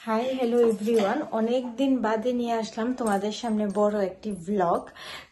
Hi hello everyone, অনেক দিন বাদে নিয়ে আসলাম তোমাদের সামনে বড় একটি ব্লগ।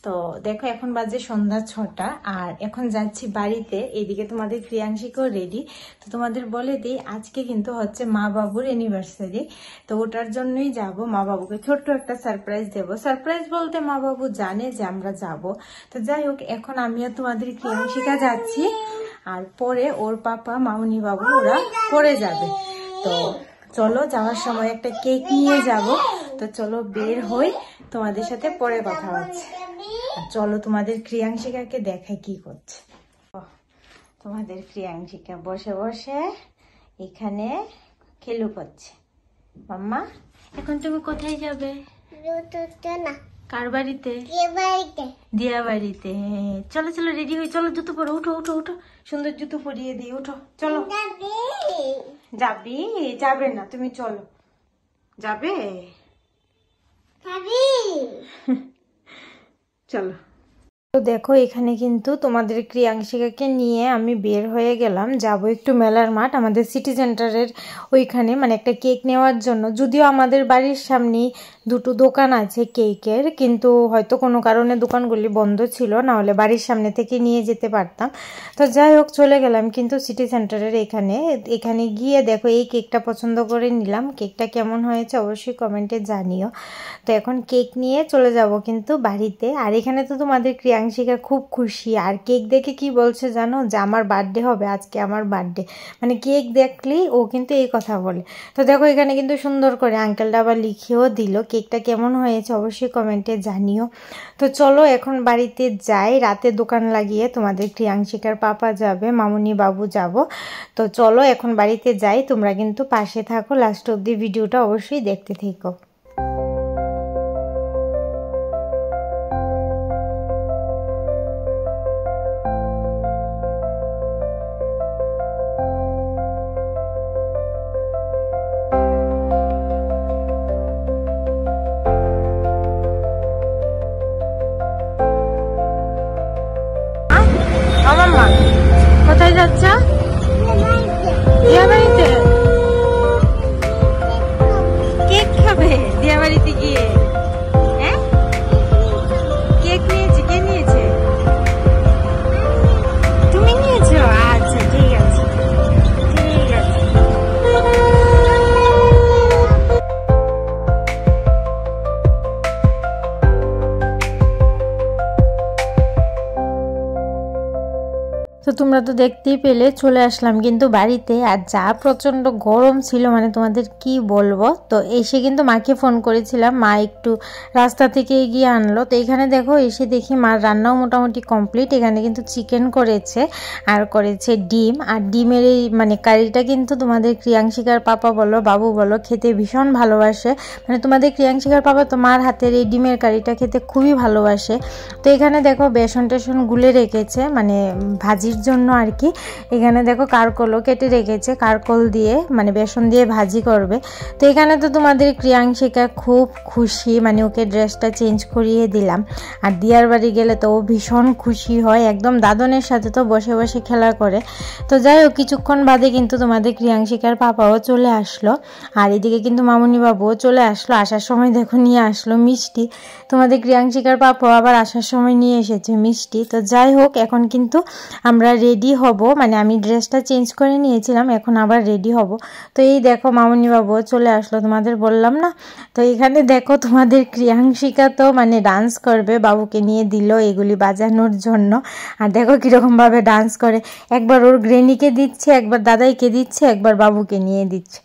তো দেখো এখন বাজে সন্ধ্যা 6টা আর এখন যাচ্ছি বাড়িতে। এইদিকে তোমাদের প্রিয়াংশিকেও রেডি। তো তোমাদের বলে দিই আজকে কিন্তু হচ্ছে মা বাবুর অ্যানিভার্সারি। তো ওটার জন্যই যাব, মা বাবুকে ছোট্ট একটা সারপ্রাইজ দেব। সারপ্রাইজ বলতে মা বাবু জানে যে আমরা যাব। তো যাই হোক এখন আমিও তোমাদের প্রিয়াংশিকা যাচ্ছি আর পরে ওর পাপা মামুনি বাবু ওরা পরে যাবে। তো চলো যাওয়ার সময় একটা কেক নিয়ে যাব। তো চলো বের হই, তোমাদের সাথে পরে কথা হচ্ছে। চলো তোমাদের প্রিয়াংশিকাকে দেখাই কি করছে। তোমাদের প্রিয়াংশিকা বসে বসে এখানে খেলু করছে। মাম্মা এখন তুমি কোথায় যাবে? কার বাড়িতে? দিয়া বাড়িতে। চলো চলো রেডি হই, চলো জুতো পরো, উঠো উঠো উঠো, সুন্দর জুতো পরিয়ে দিই, উঠো চলো। যাবি? যাবে না, তুমি চলো। যাবে? চলো। তো দেখো এখানে কিন্তু তোমাদের প্রিয়াংশিকাকে নিয়ে আমি বের হয়ে গেলাম, যাব একটু মেলার মাঠ আমাদের সিটি সেন্টারের ওইখানে, মানে একটা কেক নেওয়ার জন্য। যদিও আমাদের বাড়ির সামনে দুটো দোকান আছে কেকের, কিন্তু হয়তো কোনো কারণে দোকানগুলি বন্ধ ছিল, না হলে বাড়ির সামনে থেকে নিয়ে যেতে পারতাম। তো যাই হোক চলে গেলাম কিন্তু সিটি সেন্টারের এখানে গিয়ে দেখো এই কেকটা পছন্দ করে নিলাম। কেকটা কেমন হয়েছে অবশ্যই কমেন্টে জানিও। তো এখন কেক নিয়ে চলে যাব কিন্তু বাড়িতে। আর এখানে তো তোমাদের প্রিয়াংশিকা খুব খুশি, আর কেক দেখে কি বলছে জানো, যে আমার বার্থডে হবে আজকে, আমার বার্থডে। মানে কেক দেখলেই ও কিন্তু এই কথা বলে। তো দেখো এখানে কিন্তু সুন্দর করে আঙ্কেলটা আবার লিখেও দিল। কেকটা কেমন হয়েছে অবশ্যই কমেন্টে জানিও। তো চলো এখন বাড়িতে যাই, রাতে দোকান লাগিয়ে তোমাদের প্রিয়াংশিকার পাপা যাবে, মামুনি বাবু যাব। তো চলো এখন বাড়িতে যাই, তোমরা কিন্তু পাশে থাকো, লাস্ট অব্দি ভিডিওটা অবশ্যই দেখতে থেকো। কোথায় যাচ্ছ? দিয়া বাড়িতে কেক খাবে? দিয়া বাড়িতে গিয়ে হ্যাঁ কেক নিয়েছে? কে নিয়েছে? তুমি নিয়েছো? আচ্ছা ঠিক আছে ঠিক আছে। তো তোমরা তো দেখতেই পেলে চলে আসলাম কিন্তু বাড়িতে। আর যা প্রচণ্ড গরম ছিল মানে তোমাদের কি বলবো। তো এসে কিন্তু মাকে ফোন করেছিলাম, মা একটু রাস্তা থেকে এগিয়ে আনলো। তো এখানে দেখো এসে দেখি মার রান্নাও মোটামুটি কমপ্লিট। এখানে কিন্তু চিকেন করেছে আর করেছে ডিম। আর ডিমের এই মানে কারিটা কিন্তু তোমাদের প্রিয়াংশিকার পাপা বলো বাবু বলো খেতে ভীষণ ভালোবাসে। মানে তোমাদের প্রিয়াংশিকার পাপা তো মার হাতের এই ডিমের কারিটা খেতে খুবই ভালোবাসে। তো এখানে দেখো বেসন টেসন গুলে রেখেছে মানে ভাজির জন্য আর কি। এখানে দেখো কারকলও কেটে রেখেছে, কারকল দিয়ে মানে বেসন দিয়ে ভাজি করবে। তো এখানে তো তোমাদের প্রিয়াংশিকা খুব খুশি, মানে ওকে ড্রেসটা চেঞ্জ করিয়ে দিলাম। আর দিয়ার বাড়ি গেলে তো ও ভীষণ খুশি হয়, একদম দাদনের সাথে তো বসে বসে খেলা করে। তো যাই হোক কিছুক্ষণ বাদে কিন্তু তোমাদের প্রিয়াংশিকার পাপাও চলে আসলো। আর এদিকে কিন্তু মামুনি বাবুও চলে আসলো। আসার সময় দেখো নিয়ে আসলো মিষ্টি। তোমাদের প্রিয়াংশিকার পাপাও আবার আসার সময় নিয়ে এসেছে মিষ্টি। তো যাই হোক এখন কিন্তু আমরা রেডি হব, মানে আমি ড্রেসটা চেঞ্জ করে নিয়েছিলাম, এখন আবার রেডি হব। তো এই দেখো মামুনি বাবুও চলে আসলো, তোমাদের বললাম না। তো এখানে দেখো তোমাদের প্রিয়াংশিকা তো মানে ডান্স করবে, বাবুকে নিয়ে দিল এগুলি বাজানোর জন্য। আর দেখো কিরকম ভাবে ডান্স করে, একবার ওর গ্রেনিকে দিচ্ছে, একবার দাদাইকে দিচ্ছে, একবার বাবুকে নিয়ে দিচ্ছে।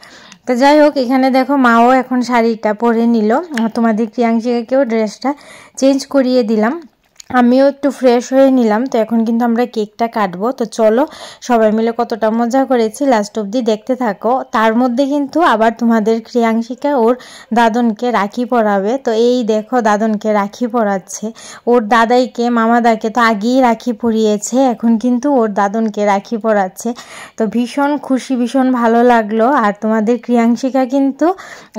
তো যাই হোক এখানে দেখো মাও এখন শাড়িটা পরে নিল, তোমাদের প্রিয়াংশিকাকেও ড্রেসটা চেঞ্জ করিয়ে দিলাম, আমিও একটু ফ্রেশ হয়ে নিলাম। তো এখন কিন্তু আমরা কেকটা কাটবো। তো চলো সবাই মিলে কতটা মজা করেছি লাস্ট অব্দি দেখতে থাকো। তার মধ্যে কিন্তু আবার তোমাদের প্রিয়াংশিকা ওর দাদনকে রাখি পরাবে। তো এই দেখো দাদনকে রাখি পরাচ্ছে, ওর দাদাইকে মামাদাকে তো আগেই রাখি পরিয়েছে, এখন কিন্তু ওর দাদনকে রাখি পরাচ্ছে। তো ভীষণ খুশি, ভীষণ ভালো লাগলো। আর তোমাদের প্রিয়াংশিকা কিন্তু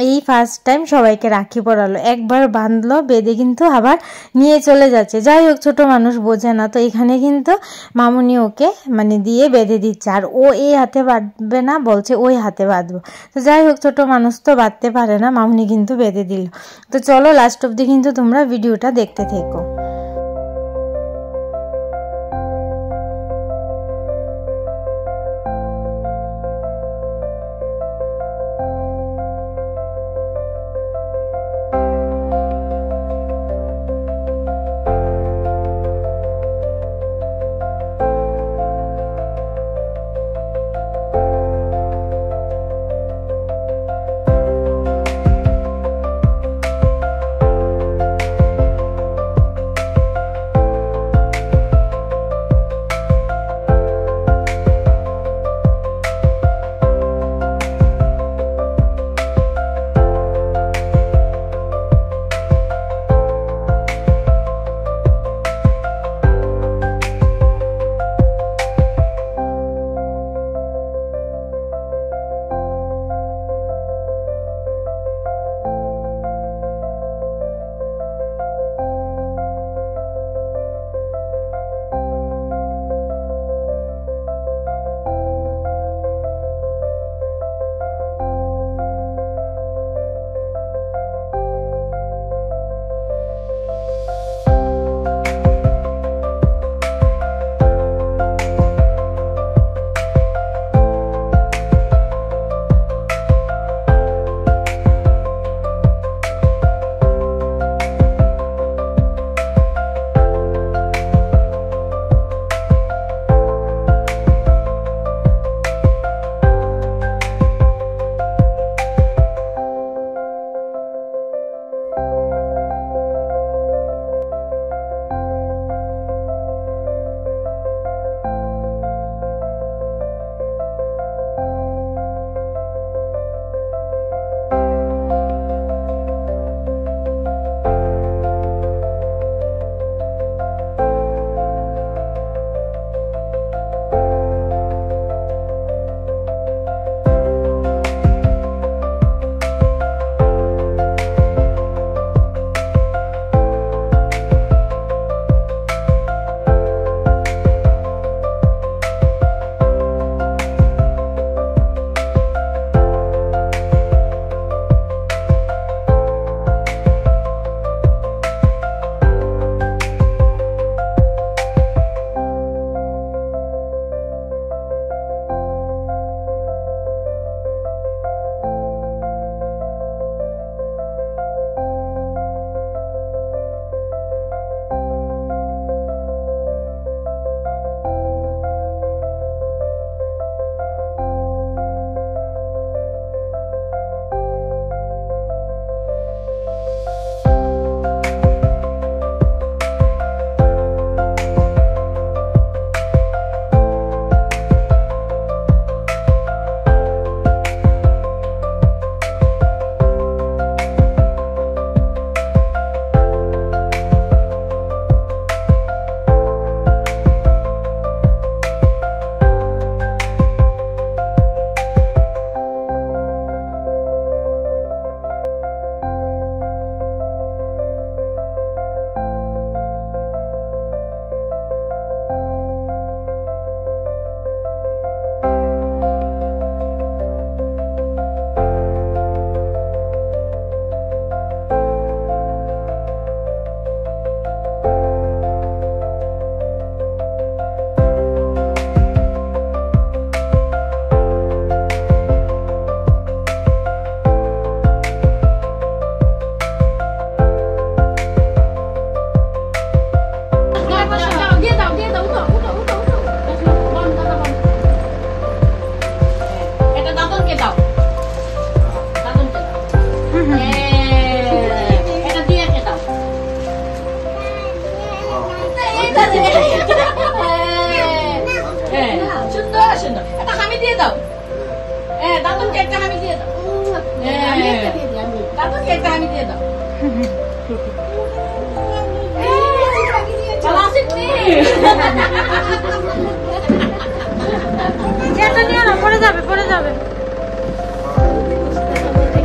এই ফার্স্ট টাইম সবাইকে রাখি পরালো, একবার বাঁধলো, বেঁধে কিন্তু আবার নিয়ে চলে যাচ্ছে। যাই যাই হোক ছোট মানুষ বোঝে না, তো এখানে কিন্তু মামুনি ওকে মানে দিয়ে বেঁধে দিচ্ছে, আর ও এই হাতে বাঁধবে না, বলছে ওই হাতে বাঁধবো। তো যাই হোক ছোট মানুষ তো বাঁধতে পারে না, মামুনি কিন্তু বেঁধে দিল। তো চলো লাস্ট অবধি কিন্তু তোমরা ভিডিওটা দেখতে থেকো।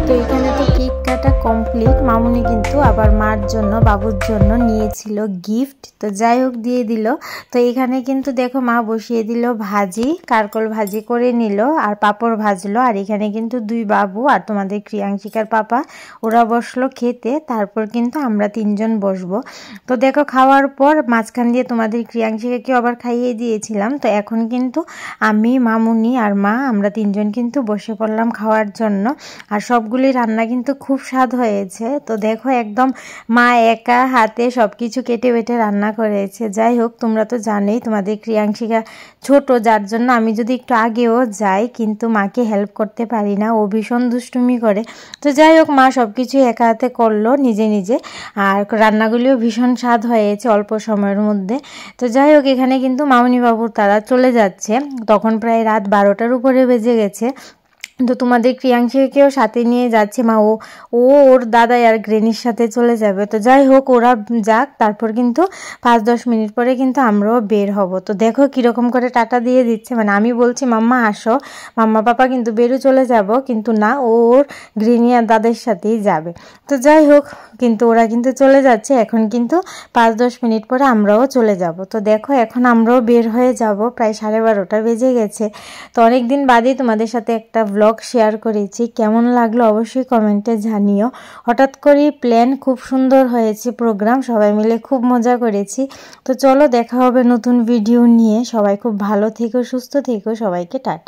তো এখানে তো কেক কাটা কমপ্লিট। মামুনি কিন্তু আবার মার জন্য বাবুর জন্য নিয়েছিল গিফট, তো যাই হোক দিয়ে দিল। তো এখানে কিন্তু দেখো মা বসিয়ে দিল ভাজি, কারকল ভাজি করে নিল আর পাঁপড় ভাজলো। আর এখানে কিন্তু দুই বাবু আর তোমাদের ক্রিয়াংশিকার পাপা ওরা বসলো খেতে, তারপর কিন্তু আমরা তিনজন বসবো। তো দেখো খাওয়ার পর মাঝখান দিয়ে তোমাদের ক্রিয়াংশিকাকে আবার খাইয়ে দিয়েছিলাম। তো এখন কিন্তু আমি, মামুনি আর মা আমরা তিনজন কিন্তু বসে পড়লাম খাওয়ার জন্য। আর সবগুলি রান্না কিন্তু খুব স্বাদ হয়েছে। তো দেখো একদম মা একা হাতে সব কিছু কেটে বেটে রান্না করেছে। যাই হোক তোমরা তো জানোই তোমাদের ক্রিয়াংশিকা ছোট, যার জন্য আমি যদি একটু আগেও যাই কিন্তু মাকে হেল্প করতে পারি না, ও ভীষণ দুষ্টুমি করে। তো যাই হোক মা সব কিছু একা হাতে করলো নিজে নিজে, আর রান্নাগুলিও ভীষণ স্বাদ হয়েছে অল্প সময়ের মধ্যে। তো যাই হোক এখানে কিন্তু মামুনি বাবুর তারা চলে যাচ্ছে, তখন প্রায় রাত 12টার উপরে বেজে গেছে। তো তোমাদের ক্রিয়াংশিকাকেও সাথে নিয়ে যাচ্ছে মা, ওর দাদাই আর গ্রেনির সাথে চলে যাবে। তো যাই হোক ওরা যাক, তারপর কিন্তু 5-10 মিনিট পরে কিন্তু আমরাও বের হব। তো দেখো কীরকম করে টাটা দিয়ে দিচ্ছে, মানে আমি বলছি মাম্মা আসো, মাম্মা পাপা কিন্তু বেরো চলে যাব, কিন্তু না ওর গ্রেনি আর দাদার সাথেই যাবে। তো যাই হোক কিন্তু ওরা কিন্তু চলে যাচ্ছে, এখন কিন্তু 5-10 মিনিট পরে আমরাও চলে যাব। তো দেখো এখন আমরাও বের হয়ে যাব, প্রায় 12:30 বেজে গেছে। তো অনেকদিন বাদেই তোমাদের সাথে একটা ব্লগ শেয়ার করেছি, কেমন লাগলো অবশ্যই কমেন্টে জানিও। হঠাৎ করে প্ল্যান, খুব সুন্দর হয়েছে প্রোগ্রাম, সবাই মিলে খুব মজা করেছি। তো চলো দেখা হবে নতুন ভিডিও নিয়ে, সবাই খুব ভালো থেকো, সুস্থ থেকো, সবাইকে টাটা।